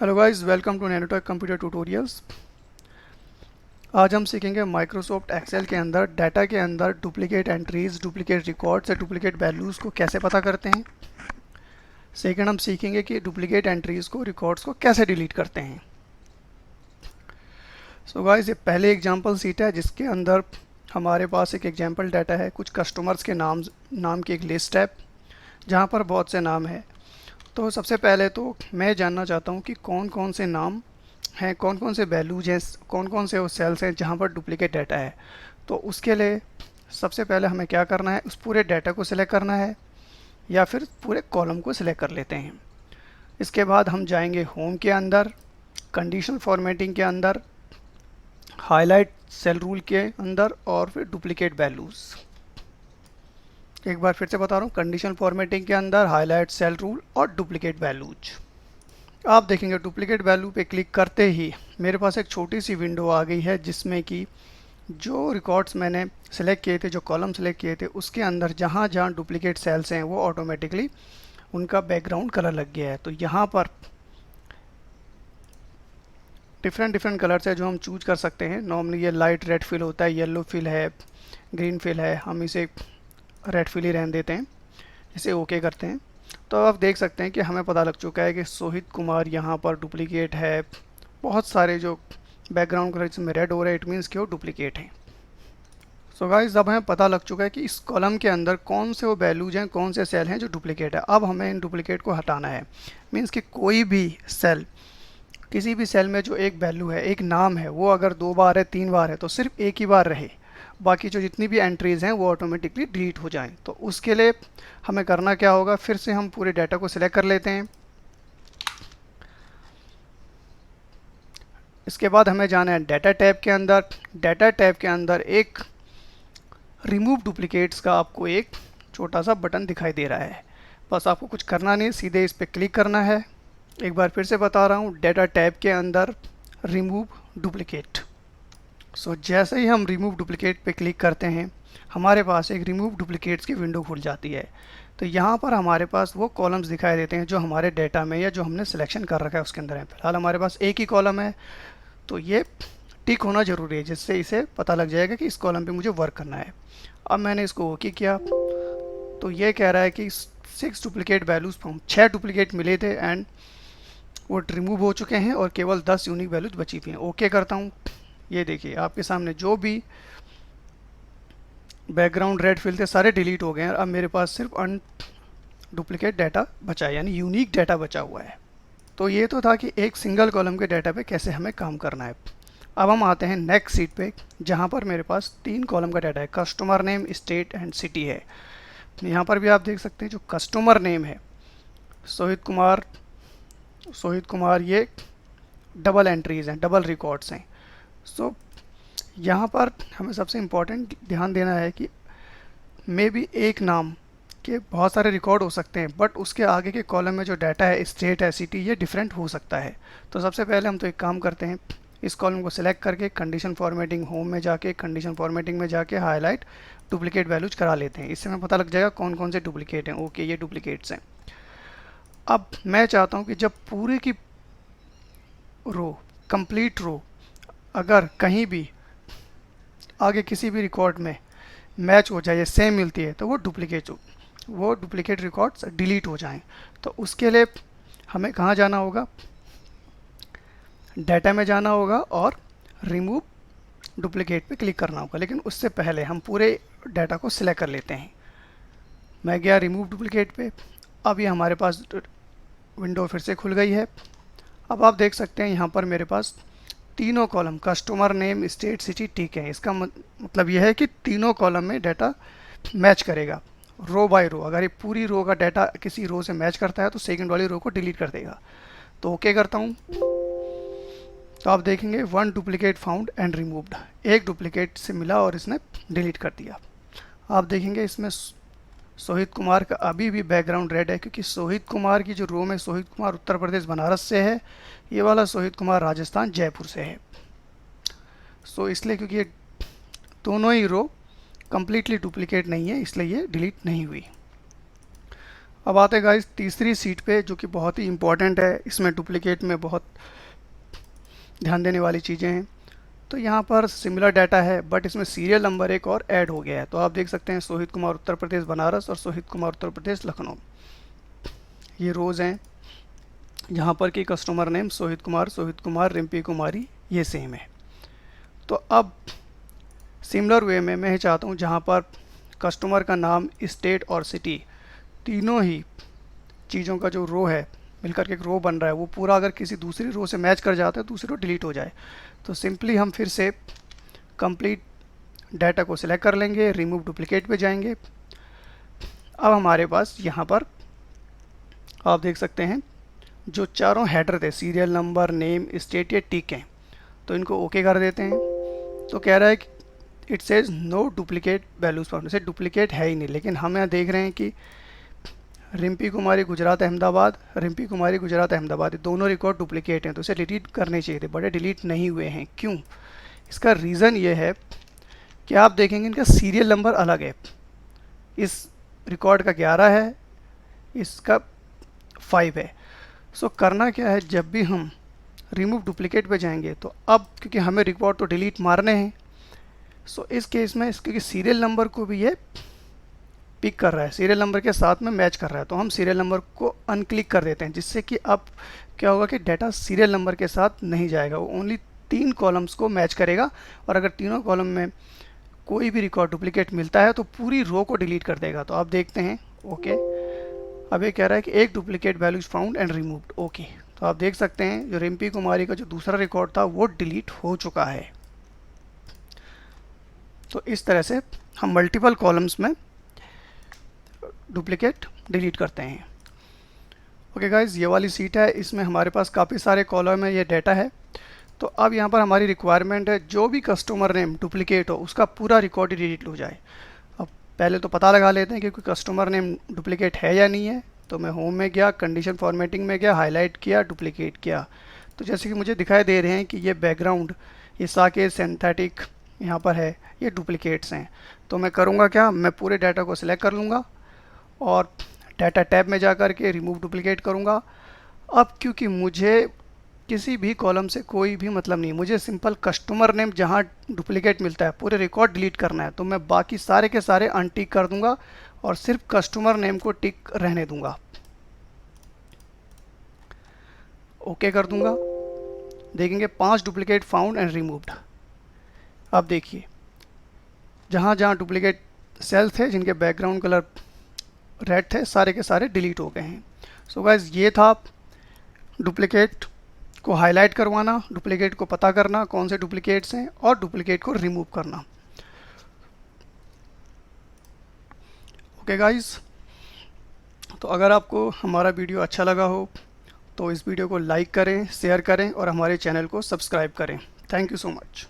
Hello guys, welcome to Nanotech computer tutorials. आज हम सीखेंगे माइक्रोसॉफ्ट एक्सेल के अंदर डाटा के अंदर डुप्लीकेट एंट्रीज, डुप्लीकेट रिकॉर्ड्स या डुप्लीकेट वैल्यूज़ को कैसे पता करते हैं। सेकंड, हम सीखेंगे कि डुप्लीकेट एंट्रीज को, रिकॉर्ड्स को कैसे डिलीट करते हैं। सो गाइस, ये पहले एग्जांपल सीट है जिसके अंदर हमारे पास एक एग्जांपल डाटा है, कुछ कस्टमर्स के नाम की एक लिस्ट है जहाँ पर बहुत से नाम है। तो सबसे पहले तो मैं जानना चाहता हूँ कि कौन कौन से नाम हैं, कौन कौन से वैल्यूज हैं, कौन कौन से वो सेल्स हैं जहाँ पर डुप्लीकेट डाटा है। तो उसके लिए सबसे पहले हमें क्या करना है, उस पूरे डाटा को सिलेक्ट करना है या फिर पूरे कॉलम को सिलेक्ट कर लेते हैं। इसके बाद हम जाएंगे होम के अंदर, कंडीशनल फॉर्मेटिंग के अंदर, हाईलाइट सेल रूल के अंदर और फिर डुप्लीकेट वैल्यूज़। एक बार फिर से बता रहा हूँ, कंडीशनल फॉर्मेटिंग के अंदर हाईलाइट सेल रूल और डुप्लीकेट वैल्यूज। आप देखेंगे डुप्लीकेट वैल्यू पे क्लिक करते ही मेरे पास एक छोटी सी विंडो आ गई है जिसमें कि जो रिकॉर्ड्स मैंने सेलेक्ट किए थे, जो कॉलम सेलेक्ट किए थे, उसके अंदर जहाँ जहाँ डुप्लीकेट सेल्स हैं वो ऑटोमेटिकली उनका बैकग्राउंड कलर लग गया है। तो यहाँ पर डिफरेंट डिफरेंट कलर्स है जो हम चूज कर सकते हैं। नॉर्मली ये लाइट रेड फिल होता है, येलो फिल है, ग्रीन फिल है। हम इसे रेड फिल ही रहने देते हैं, इसे ओके करते हैं। तो आप देख सकते हैं कि हमें पता लग चुका है कि सोहित कुमार यहाँ पर डुप्लीकेट है। बहुत सारे जो बैकग्राउंड कलर इसमें रेड हो रहा है, इट मीन्स कि वो डुप्लीकेट है। सो गाइस, अब हमें पता लग चुका है कि इस कॉलम के अंदर कौन से वो वैल्यूज हैं, कौन से सेल हैं जो डुप्लीकेट है। अब हमें इन डुप्लीकेट को हटाना है। मीन्स कि कोई भी सेल, किसी भी सेल में जो एक वैल्यू है, एक नाम है, वो अगर 2 बार है, 3 बार है, तो सिर्फ एक ही बार रहे। बाकी जो जितनी भी एंट्रीज हैं वो ऑटोमेटिकली डिलीट हो जाएं। तो उसके लिए हमें करना क्या होगा, फिर से हम पूरे डाटा को सिलेक्ट कर लेते हैं। इसके बाद हमें जाना है डाटा टैब के अंदर। डाटा टैब के अंदर एक रिमूव डुप्लीकेट्स का आपको एक छोटा सा बटन दिखाई दे रहा है। बस आपको कुछ करना नहीं, सीधे इस पर क्लिक करना है। एक बार फिर से बता रहा हूँ, डाटा टैब के अंदर रिमूव डुप्लीकेट। सो जैसे ही हम रिमूव डुप्लीकेट पे क्लिक करते हैं, हमारे पास एक रिमूव डुप्लीकेट्स की विंडो खुल जाती है। तो यहाँ पर हमारे पास वो कॉलम्स दिखाई देते हैं जो हमारे डाटा में या जो हमने सिलेक्शन कर रखा है उसके अंदर है। फिलहाल हमारे पास एक ही कॉलम है, तो ये टिक होना ज़रूरी है जिससे इसे पता लग जाएगा कि इस कॉलम पे मुझे वर्क करना है। अब मैंने इसको ओके किया तो ये कह रहा है कि 6 डुप्लीकेट वैल्यूज़, 6 डुप्लीकेट मिले थे एंड वो रिमूव हो चुके हैं और केवल 10 यूनिक वैल्यूज बची हुई हैं। ओके करता हूँ। ये देखिए आपके सामने जो भी बैकग्राउंड रेड फिल थे सारे डिलीट हो गए हैं। अब मेरे पास सिर्फ अन डुप्लीकेट डाटा बचा है, यानी यूनिक डाटा बचा हुआ है। तो ये तो था कि एक सिंगल कॉलम के डाटा पे कैसे हमें काम करना है। अब हम आते हैं नेक्स्ट सीट पे जहाँ पर मेरे पास 3 कॉलम का डाटा है। Customer name, state and city है। यहाँ पर भी आप देख सकते हैं जो कस्टमर नेम है सोहित कुमार, सोहित कुमार, ये डबल एंट्रीज हैं, डबल रिकॉर्ड्स हैं। सो यहाँ पर हमें सबसे इम्पोर्टेंट ध्यान देना है कि मे बी एक नाम के बहुत सारे रिकॉर्ड हो सकते हैं, बट उसके आगे के कॉलम में जो डाटा है, स्टेट है, सिटी, ये डिफरेंट हो सकता है। तो सबसे पहले हम तो एक काम करते हैं, इस कॉलम को सिलेक्ट करके कंडीशन फॉर्मेटिंग होम में जाके, कंडीशन फॉर्मेटिंग में जाके हाईलाइट डुप्लीकेट वैल्यूज करा लेते हैं। इससे हमें पता लग जाएगा कौन कौन से डुप्लीकेट हैं। ओके, ये डुप्लीकेट्स हैं। अब मैं चाहता हूँ कि जब पूरी की रो, कंप्लीट रो, अगर कहीं भी आगे किसी भी रिकॉर्ड में मैच हो जाए या सेम मिलती है तो वो डुप्लीकेट रिकॉर्ड्स डिलीट हो जाएं। तो उसके लिए हमें कहाँ जाना होगा, डाटा में जाना होगा और रिमूव डुप्लीकेट पे क्लिक करना होगा। लेकिन उससे पहले हम पूरे डाटा को सिलेक्ट कर लेते हैं। मैं गया रिमूव डुप्लीकेट पे। अब ये हमारे पास विंडो फिर से खुल गई है। अब आप देख सकते हैं यहाँ पर मेरे पास तीनों column, customer name, state, city, ठीक है। इसका मतलब यह है कि तीनों कॉलम में डाटा मैच करेगा रो बाय रो। अगर ये पूरी रो का डाटा किसी रो से मैच करता है तो सेकंड वाली रो को डिलीट कर देगा। तो ओके करता हूँ। तो आप देखेंगे 1 डुप्लीकेट फाउंड एंड रिमूव्ड, एक डुप्लीकेट से मिला और इसने डिलीट कर दिया। आप देखेंगे इसमें सोहित कुमार का अभी भी बैकग्राउंड रेड है क्योंकि सोहित कुमार की जो रो में सोहित कुमार उत्तर प्रदेश बनारस से है, ये वाला सोहित कुमार राजस्थान जयपुर से है। सो इसलिए क्योंकि ये दोनों ही रो कम्प्लीटली डुप्लीकेट नहीं है, इसलिए ये डिलीट नहीं हुई। अब आते हैं गाइस तीसरी सीट पे, जो कि बहुत ही इंपॉर्टेंट है। इसमें डुप्लीकेट में बहुत ध्यान देने वाली चीज़ें हैं। तो यहाँ पर सिमिलर डाटा है, बट इसमें सीरियल नंबर एक और ऐड हो गया है। तो आप देख सकते हैं सोहित कुमार उत्तर प्रदेश बनारस और सोहित कुमार उत्तर प्रदेश लखनऊ, ये रोज़ हैं जहाँ पर कि कस्टमर नेम सोहित कुमार, रिम्पी कुमारी ये सेम है। तो अब सिमिलर वे में मैं चाहता हूँ जहाँ पर कस्टमर का नाम, स्टेट और सिटी तीनों ही चीज़ों का जो रो है मिलकर के एक रो बन रहा है, वो पूरा अगर किसी दूसरी रो से मैच कर जाता है दूसरी रो डिलीट हो जाए। तो सिंपली हम फिर से कंप्लीट डाटा को सिलेक्ट कर लेंगे, रिमूव डुप्लीकेट पे जाएंगे। अब हमारे पास यहाँ पर आप देख सकते हैं जो चारों हेडर थे, सीरियल नंबर, नेम, स्टेट, ये टिक हैं। तो इनको ओके कर देते हैं। तो कह रहा है कि it says no duplicate values found, इसे डुप्लीकेट है ही नहीं। लेकिन हम यहाँ देख रहे हैं कि रिम्पी कुमारी गुजरात अहमदाबाद, रिम्पी कुमारी गुजरात अहमदाबाद, ये दोनों रिकॉर्ड डुप्लीकेट हैं। तो इसे डिलीट करने चाहिए थे, बड़े डिलीट नहीं हुए हैं। क्यों? इसका रीज़न ये है कि आप देखेंगे इनका सीरियल नंबर अलग है। इस रिकॉर्ड का 11 है, इसका 5 है। सो करना क्या है, जब भी हम रिमूव डुप्लीकेट पे जाएंगे तो अब क्योंकि हमें रिकॉर्ड तो डिलीट मारने हैं, सो इस केस में क्योंकि सीरियल नंबर को भी ये पिक कर रहा है, सीरियल नंबर के साथ में मैच कर रहा है, तो हम सीरियल नंबर को अनक्लिक कर देते हैं, जिससे कि अब क्या होगा कि डाटा सीरियल नंबर के साथ नहीं जाएगा, वो ओनली 3 कॉलम्स को मैच करेगा। और अगर तीनों कॉलम में कोई भी रिकॉर्ड डुप्लीकेट मिलता है तो पूरी रो को डिलीट कर देगा। तो आप देखते हैं ओके, अब ये कह रहा है कि एक duplicate values found and removed, okay. तो आप देख सकते हैं जो रिम्पी कुमारी का जो दूसरा रिकॉर्ड था वो डिलीट हो चुका है। तो इस तरह से हम मल्टीपल कॉलम्स में डुप्लीकेट डिलीट करते हैं। ओके गाइज, ये वाली सीट है, इसमें हमारे पास काफ़ी सारे कॉलम है, ये डाटा है। तो अब यहाँ पर हमारी रिक्वायरमेंट है जो भी कस्टमर नेम डुप्लीकेट हो उसका पूरा रिकॉर्ड ही डिलीट हो जाए। अब पहले तो पता लगा लेते हैं कि कोई कस्टमर नेम डुप्लीकेट है या नहीं है। तो मैं होम में गया, कंडीशन फॉर्मेटिंग में गया, हाईलाइट किया, डुप्लीकेट किया। तो जैसे कि मुझे दिखाई दे रहे हैं कि ये बैकग्राउंड, ये साके सिंथेटिक यहाँ पर है, ये डुप्लीकेट्स हैं। तो मैं करूँगा क्या, मैं पूरे डाटा को सिलेक्ट कर लूँगा और डाटा टैब में जा कर के रिमूव डुप्लीकेट करूँगा। अब क्योंकि मुझे किसी भी कॉलम से कोई भी मतलब नहीं, मुझे सिंपल कस्टमर नेम जहाँ डुप्लीकेट मिलता है पूरे रिकॉर्ड डिलीट करना है, तो मैं बाकी सारे के सारे अनटिक कर दूंगा और सिर्फ कस्टमर नेम को टिक रहने दूंगा। ओके कर दूंगा, देखेंगे 5 डुप्लीकेट फाउंड एंड रिमूव्ड। अब देखिए जहाँ जहाँ डुप्लीकेट सेल थे जिनके बैकग्राउंड कलर रेड थे, सारे के सारे डिलीट हो गए हैं। सो गाइस, ये था डुप्लीकेट को हाईलाइट करवाना, डुप्लीकेट को पता करना कौन से डुप्लीकेट्स हैं और डुप्लीकेट को रिमूव करना। ओके गाइस, तो अगर आपको हमारा वीडियो अच्छा लगा हो तो इस वीडियो को लाइक करें, शेयर करें और हमारे चैनल को सब्सक्राइब करें। Thank you so much.